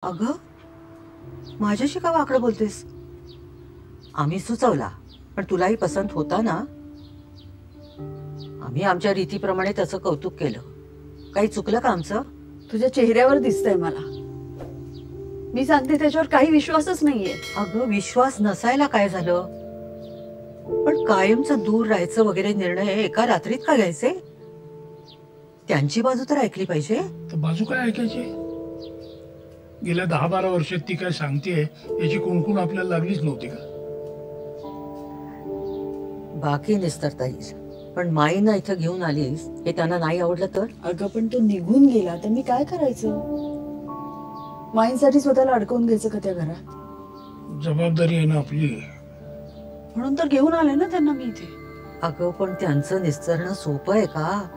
अगं, माझ्याशी का वाकडं बोलतेस? आम्ही सुचवला, पण तुलाही पसंत होता ना? आम्ही आमच्या रीतीप्रमाणे त्याचं कौतुक केलं. काही चुकलं का आमचं? तुझ्या चेहऱ्यावर दिसतंय मला. मी सांगते त्याच्यावर काही विश्वासच नाहीये. अगं, विश्वास नसायला काय झालं? पण कायमचं दूर राहायचं वगैरे निर्णय एका रात्रीत का घ्यायचे? त्यांची बाजू तर ऐकली पाहिजे. तर बाजू काय ऐकायची? गेल्या 10-12 वर्षात ती काय सांगतेय याची कुणकुण आपल्याला लागलीच नव्हती का? बाकी निस्तरताईस, पण माईना इथं घेऊन आलीस हे त्यांना नाही आवडलं तर? अगं पण तो निघून गेला तर मी काय करायचं? माईंसाठी स्वतःला अडकवून घ्यायचं का त्या घरात? जबाबदारी आहे ना आपली. म्हणून तर घेऊन आले ना त्यांना मी इथे. अगं, पण त्यांचं निस्तरणं सोपं आहे का?